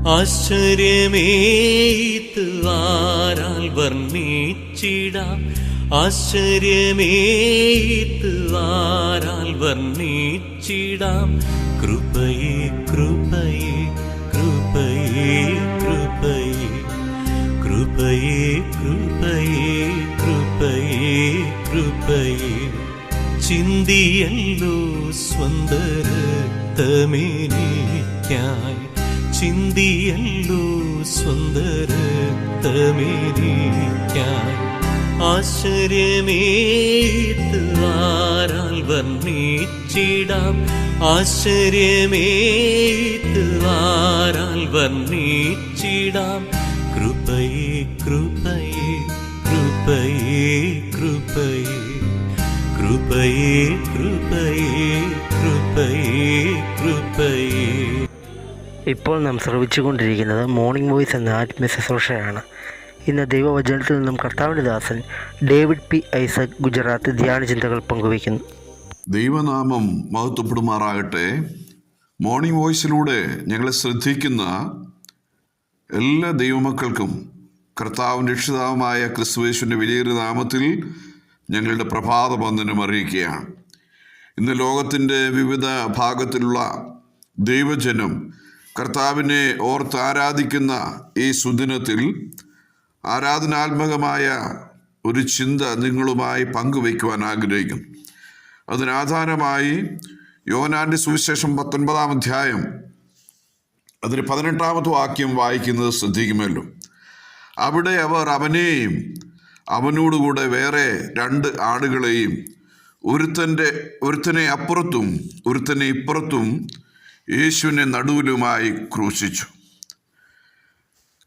ആശ്ചര്യമേത്ത് ആരാൽ വർണ്ണിച്ചിടാം, ആശ്ചര്യമേത്ത് ആരാൽ വർണ്ണിച്ചിടാം. കൃപയേ കൃപയേ കൃപയേ കൃപയേ കൃപയേ കൃപയേ കൃപയേ കൃപയേ. ചിന്തിയല്ലോ സ്വന്ത രക്തമെനിക്കായി, ചിന്തിയല്ലോ സ്വന്ത രക്തമെനിക്കായി. ആശ്ചര്യമേത്ത് ആരാൽ വർണ്ണിച്ചിടാം, ആശ്ചര്യമേത്ത് ആരാൽ വർണ്ണിച്ചിടാം. കൃപയേ കൃപയേ കൃപയേ കൃപയേ കൃപയേ കൃപയേ കൃപയേ കൃപയേ. ഇപ്പോൾ നാം ശ്രവിച്ചുകൊണ്ടിരിക്കുന്നത് മോർണിംഗ് വോയിസ് എന്ന ആത്മീയ ശുശ്രൂഷയാണ്. ഇന്ന് ദൈവവചനത്തിൽ നിന്നും കർത്താവിൻ്റെ ദാസൻ ഡേവിഡ് പി ഐസക് ഗുജറാത്ത് ധ്യാന ചിന്തകൾ പങ്കുവയ്ക്കുന്നു. ദൈവനാമം മഹത്വപ്പെടുമാറാകട്ടെ. മോർണിംഗ് വോയിസിലൂടെ ഞങ്ങളെ ശ്രദ്ധിക്കുന്ന എല്ലാ ദൈവമക്കൾക്കും കർത്താവിൻ്റെ രക്ഷിതാവുമായ ക്രിസ്തുയേശുവിൻ്റെ വിലയേറിയ നാമത്തിൽ ഞങ്ങളുടെ പ്രഭാത വന്ദനം അറിയിക്കുകയാണ്. ഇന്ന് ലോകത്തിൻ്റെ വിവിധ ഭാഗത്തിലുള്ള ദൈവജനം കർത്താവിനെ ഓർത്ത് ആരാധിക്കുന്ന ഈ സുദിനത്തിൽ ആരാധനാത്മകമായ ഒരു ചിന്ത നിങ്ങളുമായി പങ്കുവയ്ക്കുവാൻ ആഗ്രഹിക്കുന്നു. അതിനാധാരമായി യോഹന്നാന്റെ സുവിശേഷം 19-ാം അധ്യായം അതിന് 18-ാമത്തെ വാക്യം വായിക്കുന്നത് ശ്രദ്ധിക്കുമല്ലോ. അവിടെ അവർ അവനെയും അവനോടുകൂടെ വേറെ 2 ആടുകളെയും ഒരുത്തനെ അപ്പുറത്തും ഒരുത്തനെ ഇപ്പുറത്തും യേശുവിനെ നടുവിലുമായി ക്രൂശിച്ചു.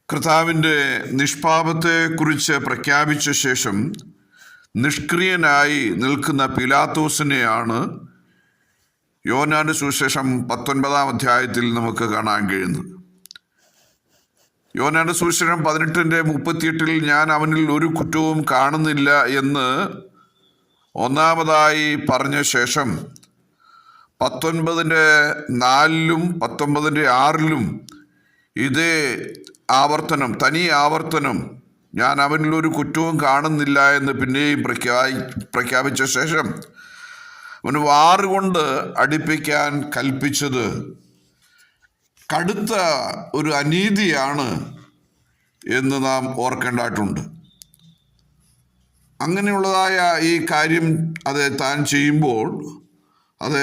കർത്താവിൻ്റെ നിഷ്പാപത്തെക്കുറിച്ച് പ്രഖ്യാപിച്ച ശേഷം നിഷ്ക്രിയനായി നിൽക്കുന്ന പിലാത്തോസിനെയാണ് യോഹന്നാന്റെ സുവിശേഷം 19-ാം അധ്യായത്തിൽ നമുക്ക് കാണാൻ കഴിയുന്നത്. യോഹന്നാന്റെ സുവിശേഷം 18:38 ഞാൻ അവനിൽ ഒരു കുറ്റവും കാണുന്നില്ല എന്ന് ഒന്നാമതായി പറഞ്ഞ ശേഷം 19:4 19:6 ഇതേ ആവർത്തനം, തനി ആവർത്തനം, ഞാൻ അവനിലൊരു കുറ്റവും കാണുന്നില്ല എന്ന് പിന്നെയും പ്രഖ്യാപിച്ച ശേഷം അവന് വാറുകൊണ്ട് അടിപ്പിക്കാൻ കൽപ്പിച്ചത് കടുത്ത ഒരു അനീതിയാണ് എന്ന് നാം ഓർക്കേണ്ടതായിട്ടുണ്ട്. അങ്ങനെയുള്ളതായ ഈ കാര്യം അത് താൻ ചെയ്യുമ്പോൾ അത്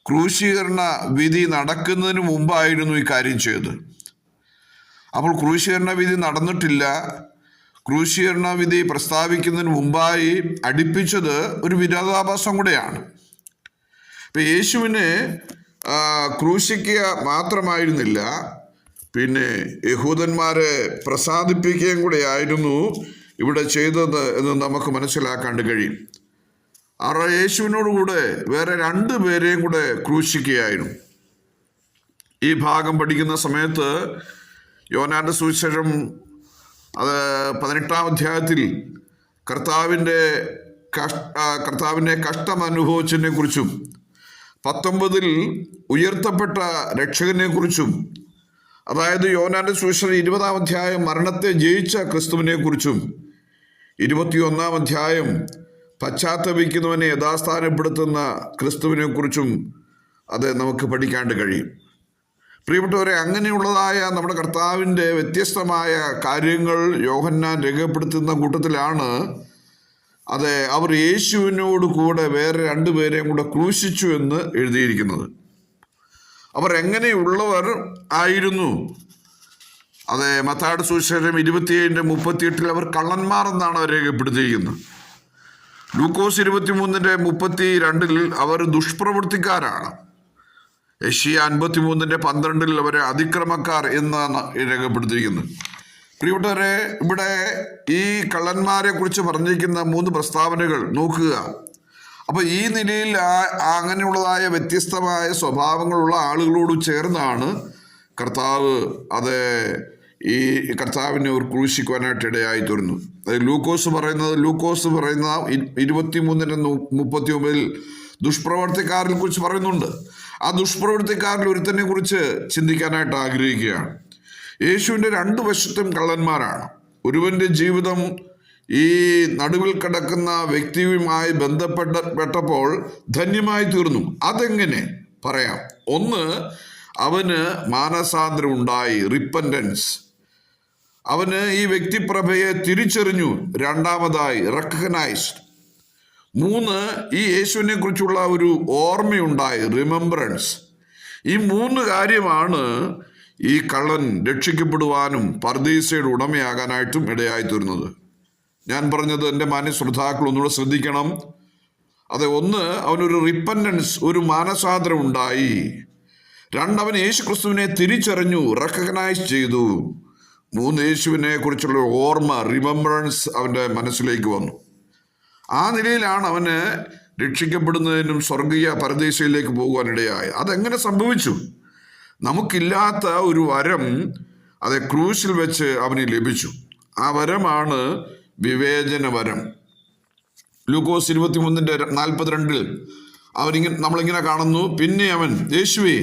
ക്രൂശീകരണ വിധി നടക്കുന്നതിന് മുമ്പായിരുന്നു ഈ കാര്യം ചെയ്തത്. അപ്പോൾ ക്രൂശീകരണ വിധി നടന്നിട്ടില്ല. ക്രൂശീകരണ വിധി പ്രസ്താവിക്കുന്നതിന് മുമ്പായി അടിപ്പിച്ചത് ഒരു വിരോധാഭാസം കൂടെയാണ്. ഇപ്പം യേശുവിനെ ക്രൂശിക്കുക മാത്രമായിരുന്നില്ല, പിന്നെ യഹൂദന്മാരെ പ്രസാദിപ്പിക്കുകയും കൂടെ ആയിരുന്നു ഇവിടെ ചെയ്തത് എന്ന് നമുക്ക് മനസ്സിലാക്കാൻ കഴിയും. യേശുവിനോടുകൂടെ വേറെ 2 പേരെയും കൂടെ ക്രൂശിക്കുകയായിരുന്നു. ഈ ഭാഗം പഠിക്കുന്ന സമയത്ത് യോഹന്നാന്റെ സുവിശേഷം അത് 18-ാം അധ്യായത്തിൽ കർത്താവിൻ്റെ കഷ്ടം അനുഭവിച്ചതിനെ കുറിച്ചും 19-ൽ ഉയർത്തപ്പെട്ട രക്ഷകനെ കുറിച്ചും, അതായത് യോഹന്നാന്റെ സുവിശേഷം 20-ാം അധ്യായം മരണത്തെ ജയിച്ച ക്രിസ്തുവിനെ കുറിച്ചും, 21-ാം അധ്യായം പശ്ചാത്തപിക്കുന്നവനെ യഥാസ്ഥാനപ്പെടുത്തുന്ന ക്രിസ്തുവിനെ കുറിച്ചും അത് നമുക്ക് പഠിക്കാണ്ട് കഴിയും. പ്രിയപ്പെട്ടവരെ, അങ്ങനെയുള്ളതായ നമ്മുടെ കർത്താവിൻ്റെ വ്യത്യസ്തമായ കാര്യങ്ങൾ യോഹന്നാൻ രേഖപ്പെടുത്തുന്ന കൂട്ടത്തിലാണ് അത് അവർ യേശുവിനോട് കൂടെ വേറെ 2 പേരെയും കൂടെ ക്രൂശിച്ചു എന്ന് എഴുതിയിരിക്കുന്നത്. അവർ എങ്ങനെയുള്ളവർ ആയിരുന്നു? അത് മത്തായിയുടെ സുവിശേഷം 27:38 അവർ കള്ളന്മാർ എന്നാണ് രേഖപ്പെടുത്തിയിരിക്കുന്നത്. ലൂക്കോസ് 23:32 അവർ ദുഷ്പ്രവൃത്തിക്കാരാണ്. യെശയ്യാ 53:12 അവരെ അതിക്രമക്കാർ എന്നാണ് രേഖപ്പെടുത്തിയിരിക്കുന്നത്. പ്രിയപ്പെട്ടവരെ, ഇവിടെ ഈ കള്ളന്മാരെ കുറിച്ച് പറഞ്ഞിരിക്കുന്ന 3 പ്രസ്താവനകൾ നോക്കുക. അപ്പോൾ ഈ നിലയിൽ അങ്ങനെയുള്ളതായ വ്യത്യസ്തമായ സ്വഭാവങ്ങളുള്ള ആളുകളോട് ചേർന്നാണ് കർത്താവ് ഈ കർത്താവിനെ ഒരു ക്രൂശിക്കുവാനായിട്ട് ഇടയായി തീർന്നു. ലൂക്കോസ് പറയുന്ന 23:39 ദുഷ്പ്രവർത്തിക്കാരെ കുറിച്ച് പറയുന്നുണ്ട്. ആ ദുഷ്പ്രവൃത്തിക്കാരിൽ ഒരുത്തനെ കുറിച്ച് ചിന്തിക്കാനായിട്ട് ആഗ്രഹിക്കുകയാണ്. യേശുവിൻ്റെ രണ്ട് വശത്തും കള്ളന്മാരാണ്. ഒരുവന്റെ ജീവിതം ഈ നടുവിൽ കിടക്കുന്ന വ്യക്തിയുമായി ബന്ധപ്പെട്ടപ്പോൾ ധന്യമായി തീർന്നു. അതെങ്ങനെ പറയാം? ഒന്ന്, അവന് മാനസാന്തരം ഉണ്ടായി, റിപ്പൻറ്റൻസ്. അവന് ഈ വ്യക്തിപ്രഭയെ തിരിച്ചറിഞ്ഞു. രണ്ടാമതായി റെക്കഗ്നൈസ്ഡ്. മൂന്ന്, ഈ യേശുവിനെ കുറിച്ചുള്ള ഒരു ഓർമ്മയുണ്ടായി, റിമെമ്പറൻസ്. ഈ മൂന്ന് കാര്യമാണ് ഈ കള്ളൻ രക്ഷിക്കപ്പെടുവാനും പർദീസയുടെ ഉടമയാകാനായിട്ടും ഇടയായി തീർന്നത്. ഞാൻ പറഞ്ഞത് എൻ്റെ മാന്യ ശ്രോതാക്കൾ ഒന്നുകൂടെ ശ്രദ്ധിക്കണം. അതെ, ഒന്ന്, അവനൊരു റിപ്പൻറ്റൻസ്, ഒരു മാനസാന്തരം ഉണ്ടായി. രണ്ട്, അവൻ യേശു ക്രിസ്തുവിനെ തിരിച്ചറിഞ്ഞു, റെക്കഗ്നൈസ് ചെയ്തു. മൂന്ന്, യേശുവിനെ കുറിച്ചുള്ള ഓർമ്മ, റിമെമ്പറൻസ് അവൻ്റെ മനസ്സിലേക്ക് വന്നു. ആ നിലയിലാണ് അവന് രക്ഷിക്കപ്പെടുന്നതിനും സ്വർഗീയ പരദേശയിലേക്ക് പോകുവാനിടയായി. അതെങ്ങനെ സംഭവിച്ചു? നമുക്കില്ലാത്ത ഒരു വരം അത് ക്രൂശിൽ വെച്ച് അവന് ലഭിച്ചു. ആ വരമാണ് വിവേചന വരം. ലൂക്കോസ് 23:42 നമ്മളിങ്ങനെ കാണുന്നു. പിന്നെ അവൻ, യേശുവേ,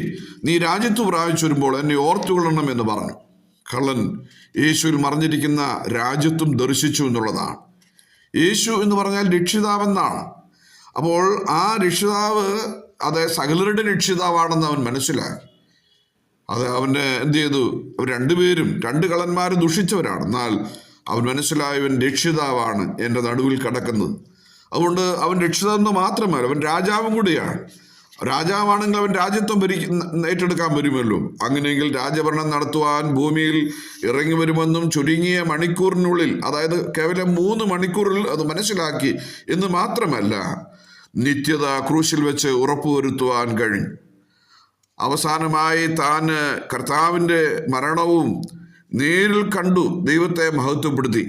നീ രാജ്യത്വം പ്രാപിച്ചു വരുമ്പോൾ എന്നെ ഓർത്തുകൊള്ളണം എന്ന് പറഞ്ഞു. കള്ളൻ യേശുവിൽ മറഞ്ഞിരിക്കുന്ന രാജ്യത്വം ദർശിച്ചു എന്നുള്ളതാണ്. യേശു എന്ന് പറഞ്ഞാൽ രക്ഷിതാവെന്നാണ്. അപ്പോൾ ആ രക്ഷിതാവ് അത് സകലരുടെ രക്ഷിതാവാണെന്ന് അവൻ മനസ്സിലാക്കി. അത് അവൻ്റെ എന്ത് ചെയ്തു? അവർ രണ്ടുപേരും, രണ്ട് കള്ളന്മാരും ദുഷിച്ചവരാണ്. എന്നാൽ അവൻ മനസ്സിലായവൻ രക്ഷിതാവാണ് എൻ്റെ നടുവിൽ കിടക്കുന്നത്. അതുകൊണ്ട് അവൻ രക്ഷിതാവെന്ന് മാത്രമല്ല, അവൻ രാജാവും കൂടിയാണ്. രാജാവാണെങ്കിൽ അവൻ രാജ്യത്വം ഏറ്റെടുക്കാൻ വരുമല്ലോ. അങ്ങനെയെങ്കിൽ രാജഭരണം നടത്തുവാൻ ഭൂമിയിൽ ഇറങ്ങി വരുമെന്നും ചുരുങ്ങിയ മണിക്കൂറിനുള്ളിൽ, അതായത് കേവലം 3 മണിക്കൂറിൽ അത് മനസ്സിലാക്കി എന്ന് മാത്രമല്ല, നിത്യത ക്രൂശിൽ വെച്ച് ഉറപ്പുവരുത്തുവാൻ കഴിഞ്ഞു. അവസാനമായി താൻ കർത്താവിൻ്റെ മരണവും നേരിൽ കണ്ടു ദൈവത്തെ മഹത്വപ്പെടുത്തി.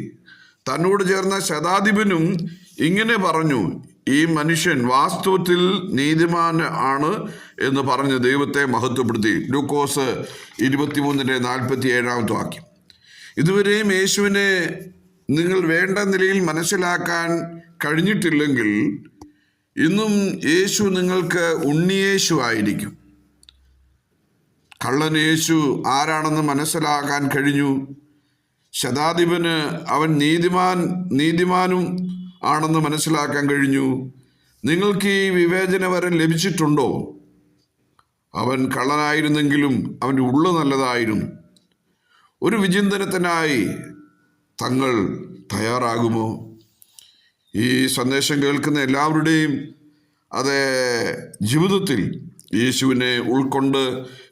തന്നോട് ചേർന്ന ശതാധിപനും ഇങ്ങനെ പറഞ്ഞു, ഈ മനുഷ്യൻ വാസ്തവത്തിൽ നീതിമാൻ ആണ് എന്ന് പറഞ്ഞ് ദൈവത്തെ മഹത്വപ്പെടുത്തി. ലൂക്കോസ് 23:47 വാക്യം. ഇതുവരെയും യേശുവിനെ നിങ്ങൾ വേണ്ട നിലയിൽ മനസ്സിലാക്കാൻ കഴിഞ്ഞിട്ടില്ലെങ്കിൽ ഇന്നും യേശു നിങ്ങൾക്ക് ഉണ്ണിയേശു ആയിരിക്കും. കള്ളൻ യേശു ആരാണെന്ന് മനസ്സിലാക്കാൻ കഴിഞ്ഞു. ശതാധിപന് അവൻ നീതിമാനും ആണെന്ന് മനസ്സിലാക്കാൻ കഴിഞ്ഞു. നിങ്ങൾക്ക് ഈ വിവേചന വരം ലഭിച്ചിട്ടുണ്ടോ? അവൻ കള്ളനായിരുന്നെങ്കിലും അവൻ്റെ ഉള്ളു നല്ലതായിരുന്നു. ഒരു വിചിന്തനത്തിനായി തങ്ങൾ തയ്യാറാകുമോ? ഈ സന്ദേശം കേൾക്കുന്ന എല്ലാവരുടെയും ജീവിതത്തിൽ യേശുവിനെ ഉൾക്കൊണ്ട്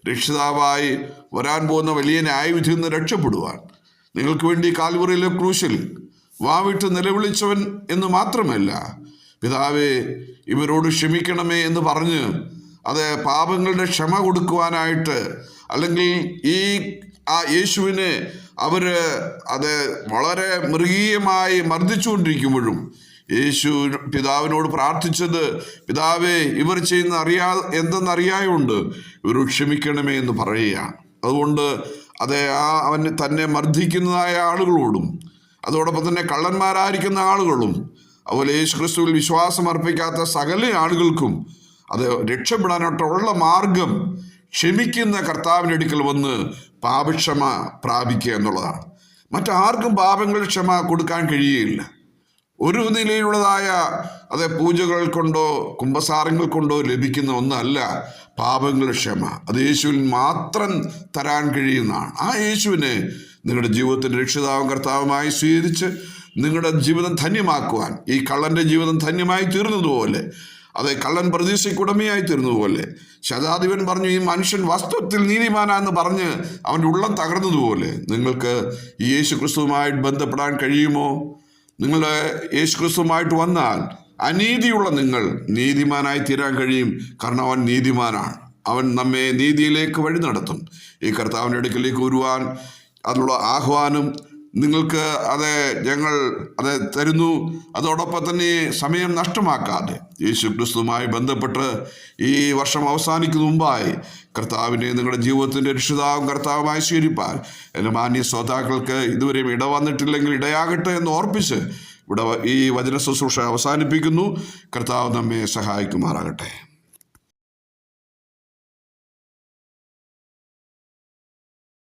രക്ഷിതാവായി വരാൻ പോകുന്ന വലിയ ന്യായവിധിയിൽ നിന്ന് രക്ഷപ്പെടുവാൻ നിങ്ങൾക്ക് വേണ്ടി കാൽവറിയിലെ ക്രൂശിൽ വാവിട്ട് നിലവിളിച്ചവൻ എന്ന് മാത്രമല്ല, പിതാവേ ഇവരോട് ക്ഷമിക്കണമേ എന്ന് പറഞ്ഞ് പാപങ്ങളുടെ ക്ഷമ കൊടുക്കുവാനായിട്ട്, അല്ലെങ്കിൽ ആ യേശുവിനെ വളരെ മൃഗീയമായി മർദ്ദിച്ചുകൊണ്ടിരിക്കുമ്പോഴും യേശു പിതാവിനോട് പ്രാർത്ഥിച്ചത്, പിതാവേ ഇവർ ചെയ്യുന്ന എന്തെന്നറിയായുണ്ട്, ഇവരോട് ക്ഷമിക്കണമേ എന്ന് പറയുകയാണ്. അതുകൊണ്ട് അവൻ തന്നെ മർദ്ദിക്കുന്നതായ ആളുകളോടും അതോടൊപ്പം തന്നെ കള്ളന്മാരായിരിക്കുന്ന ആളുകളും അതുപോലെ യേശു ക്രിസ്തുവിൽ വിശ്വാസം അർപ്പിക്കാത്ത സകല ആളുകൾക്കും രക്ഷപ്പെടാനായിട്ടുള്ള മാർഗം ക്ഷമിക്കുന്ന കർത്താവിൻ്റെ അടുക്കൽ വന്ന് പാപക്ഷമ പ്രാപിക്കുക എന്നുള്ളതാണ്. മറ്റാർക്കും പാപങ്ങൾ ക്ഷമ കൊടുക്കാൻ കഴിയുകയില്ല. ഒരു നിലയിലുള്ളതായ പൂജകൾ കൊണ്ടോ കുമ്പസാരങ്ങൾ കൊണ്ടോ ലഭിക്കുന്ന ഒന്നല്ല പാപങ്ങളുടെ ക്ഷമ. അത് യേശുവിൽ മാത്രം തരാൻ കഴിയുന്നതാണ്. ആ യേശുവിനെ നിങ്ങളുടെ ജീവിതത്തിൻ്റെ രക്ഷിതാവും കർത്താവുമായി സ്വീകരിച്ച് നിങ്ങളുടെ ജീവിതം ധന്യമാക്കുവാൻ, ഈ കള്ളൻ്റെ ജീവിതം ധന്യമായി തീർന്നതുപോലെ, കള്ളൻ പ്രതീക്ഷയ്ക്കുടമയായി തീർന്നതുപോലെ, ശതാധിപൻ പറഞ്ഞു ഈ മനുഷ്യൻ വാസ്തവത്തിൽ നീതിമാനാന്ന് പറഞ്ഞ് അവൻ്റെ ഉള്ളം തകർന്നതുപോലെ നിങ്ങൾക്ക് ഈ യേശു ക്രിസ്തുവുമായിട്ട് ബന്ധപ്പെടാൻ കഴിയുമോ? നിങ്ങൾ യേശു ക്രിസ്തുവുമായിട്ട് വന്നാൽ അനീതിയുള്ള നിങ്ങൾ നീതിമാനായി തീരാൻ കഴിയും. കാരണം അവൻ നീതിമാനാണ്. അവൻ നമ്മെ നീതിയിലേക്ക് വഴി നടത്തും. ഈ കർത്താവിൻ്റെ അടുക്കലേക്ക് വരുവാൻ അതിനുള്ള ആഹ്വാനം നിങ്ങൾക്ക് ഞങ്ങൾ തരുന്നു. അതോടൊപ്പം തന്നെ സമയം നഷ്ടമാക്കാതെ യേശു ക്രിസ്തുവുമായി ബന്ധപ്പെട്ട് ഈ വർഷം അവസാനിക്കുന്ന മുമ്പായി കർത്താവിനെ നിങ്ങളുടെ ജീവിതത്തിൻ്റെ രക്ഷിതാവും കർത്താവുമായി സ്വീകരിപ്പാൻ എൻ്റെ മാന്യ ശ്രോതാക്കൾക്ക് ഇതുവരെയും ഇടവന്നിട്ടില്ലെങ്കിൽ ഇടയാകട്ടെ എന്ന് ഓർപ്പിച്ച് ഇവിടെ ഈ വചന ശുശ്രൂഷ അവസാനിപ്പിക്കുന്നു. കർത്താവ് നമ്മെ സഹായിക്കുമാറാകട്ടെ.